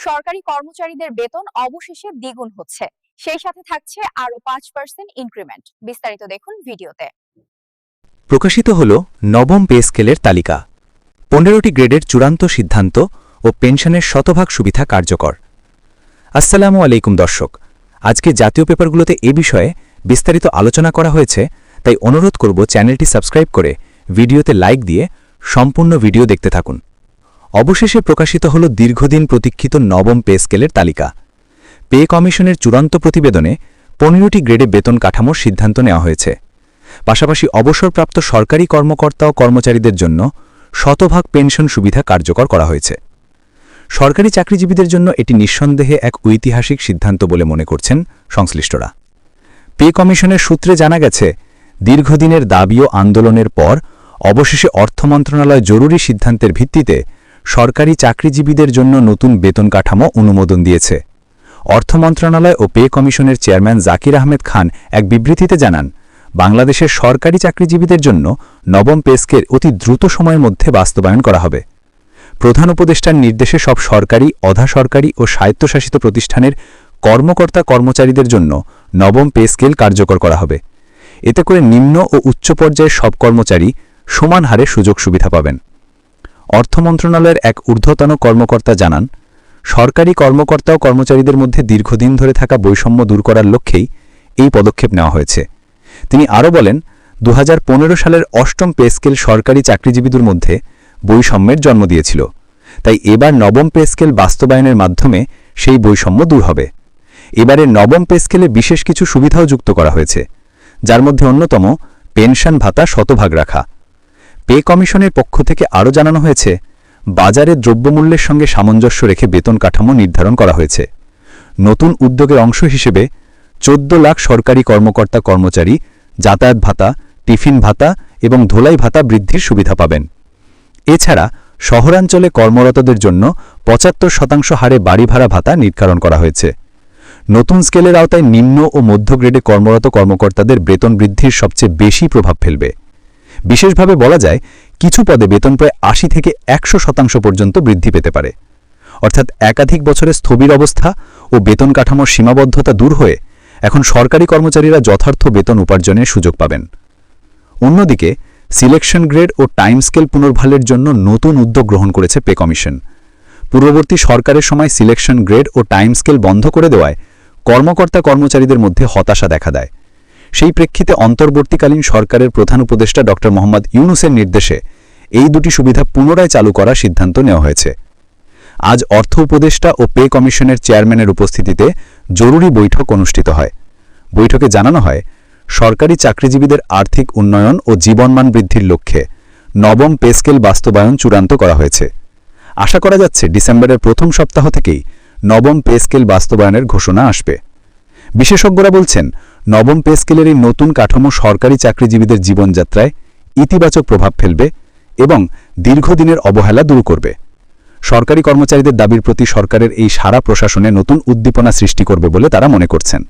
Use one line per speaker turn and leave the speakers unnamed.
সরকারি কর্মচারীদের বেতন অবশেষে দ্বিগুণ হচ্ছে, সেই সাথে থাকছে আরো 5% ইনক্রিমেন্ট। বিস্তারিত দেখুন ভিডিওতে।
প্রকাশিত হল নবম পে স্কেলের তালিকা। 15টি গ্রেডের চূড়ান্ত সিদ্ধান্ত ও পেনশনের শতভাগ সুবিধা কার্যকর। আসসালামু আলাইকুম দর্শক, আজকে জাতীয় পেপারগুলোতে এ বিষয়ে বিস্তারিত আলোচনা করা হয়েছে, তাই অনুরোধ করব চ্যানেলটি সাবস্ক্রাইব করে ভিডিওতে লাইক দিয়ে সম্পূর্ণ ভিডিও দেখতে থাকুন। অবশেষে প্রকাশিত হল দীর্ঘদিন প্রতীক্ষিত নবম পে স্কেলের তালিকা। পে কমিশনের চূড়ান্ত প্রতিবেদনে 15টি গ্রেডে বেতন কাঠামোর সিদ্ধান্ত নেওয়া হয়েছে। পাশাপাশি অবসরপ্রাপ্ত সরকারি কর্মকর্তা ও কর্মচারীদের জন্য শতভাগ পেনশন সুবিধা কার্যকর করা হয়েছে। সরকারি চাকরিজীবীদের জন্য এটি নিঃসন্দেহে এক ঐতিহাসিক সিদ্ধান্ত বলে মনে করছেন সংশ্লিষ্টরা। পে কমিশনের সূত্রে জানা গেছে, দীর্ঘদিনের দাবি ও আন্দোলনের পর অবশেষে অর্থ মন্ত্রণালয় জরুরি সিদ্ধান্তের ভিত্তিতে সরকারি চাকরিজীবীদের জন্য নতুন বেতন কাঠামো অনুমোদন দিয়েছে। অর্থ মন্ত্রণালয় ও পে কমিশনের চেয়ারম্যান জাকির আহমেদ খান এক বিবৃতিতে জানান, বাংলাদেশের সরকারি চাকরিজীবীদের জন্য নবম পে স্কেল অতি দ্রুত সময়ের মধ্যে বাস্তবায়ন করা হবে। প্রধান উপদেষ্টার নির্দেশে সব সরকারি, অধা সরকারি ও স্বায়ত্তশাসিত প্রতিষ্ঠানের কর্মকর্তা কর্মচারীদের জন্য নবম পে স্কেল কার্যকর করা হবে। এতে করে নিম্ন ও উচ্চ পর্যায়ের সব কর্মচারী সমান হারে সুযোগ সুবিধা পাবেন। অর্থ মন্ত্রণালয়ের এক ঊর্ধ্বতন কর্মকর্তা জানান, সরকারি কর্মকর্তা ও কর্মচারীদের মধ্যে দীর্ঘদিন ধরে থাকা বৈষম্য দূর করার লক্ষ্যেই এই পদক্ষেপ নেওয়া হয়েছে। তিনি আরও বলেন, 2015 সালের অষ্টম পে স্কেল সরকারি চাকরিজীবীদের মধ্যে বৈষম্যের জন্ম দিয়েছিল, তাই এবার নবম পে স্কেল বাস্তবায়নের মাধ্যমে সেই বৈষম্য দূর হবে। এবারের নবম পে স্কেলে বিশেষ কিছু সুবিধাও যুক্ত করা হয়েছে, যার মধ্যে অন্যতম পেনশন ভাতা শতভাগ রাখা। পে কমিশনের পক্ষ থেকে আরও জানানো হয়েছে, বাজারে দ্রব্যমূল্যের সঙ্গে সামঞ্জস্য রেখে বেতন কাঠামো নির্ধারণ করা হয়েছে। নতুন উদ্যোগের অংশ হিসেবে 14 লাখ সরকারি কর্মকর্তা কর্মচারী যাতায়াত ভাতা, টিফিন ভাতা এবং ধোলাই ভাতা বৃদ্ধির সুবিধা পাবেন। এছাড়া শহরাঞ্চলে কর্মরতদের জন্য 75% হারে বাড়ি ভাড়া ভাতা নির্ধারণ করা হয়েছে। নতুন স্কেলের আওতায় নিম্ন ও মধ্য গ্রেডে কর্মরত কর্মকর্তাদের বেতন বৃদ্ধির সবচেয়ে বেশি প্রভাব ফেলবে। বিশেষভাবে বলা যায়, কিছু পদে বেতন প্রায় 80 থেকে 100% পর্যন্ত বৃদ্ধি পেতে পারে। অর্থাৎ একাধিক বছরের স্থবির অবস্থা ও বেতন কাঠামোর সীমাবদ্ধতা দূর হয়ে এখন সরকারি কর্মচারীরা যথার্থ বেতন উপার্জনের সুযোগ পাবেন। অন্যদিকে সিলেকশন গ্রেড ও টাইম স্কেল পুনর্বহালের জন্য নতুন উদ্যোগ গ্রহণ করেছে পে কমিশন। পূর্ববর্তী সরকারের সময় সিলেকশন গ্রেড ও টাইম স্কেল বন্ধ করে দেওয়ায় কর্মকর্তা কর্মচারীদের মধ্যে হতাশা দেখা দেয়। সেই প্রেক্ষিতে অন্তর্বর্তীকালীন সরকারের প্রধান উপদেষ্টা ড. মোহাম্মদ ইউনূসের নির্দেশে এই দুটি সুবিধা পুনরায় চালু করার সিদ্ধান্ত নেওয়া হয়েছে। আজ অর্থ উপদেষ্টা ও পে কমিশনের চেয়ারম্যানের উপস্থিতিতে জরুরি বৈঠক অনুষ্ঠিত হয়। বৈঠকে জানানো হয়, সরকারি চাকরিজীবীদের আর্থিক উন্নয়ন ও জীবনমান বৃদ্ধির লক্ষ্যে নবম পে স্কেল বাস্তবায়ন চূড়ান্ত করা হয়েছে। আশা করা যাচ্ছে ডিসেম্বরের প্রথম সপ্তাহ থেকেই নবম পে স্কেল বাস্তবায়নের ঘোষণা আসবে। বিশেষজ্ঞরা বলছেন, নবম পে স্কেলের এই নতুন কাঠামো সরকারি চাকরিজীবীদের জীবনযাত্রায় ইতিবাচক প্রভাব ফেলবে এবং দীর্ঘদিনের অবহেলা দূর করবে। সরকারি কর্মচারীদের দাবির প্রতি সরকারের এই সারা প্রশাসনে নতুন উদ্দীপনা সৃষ্টি করবে বলে তারা মনে করছেন।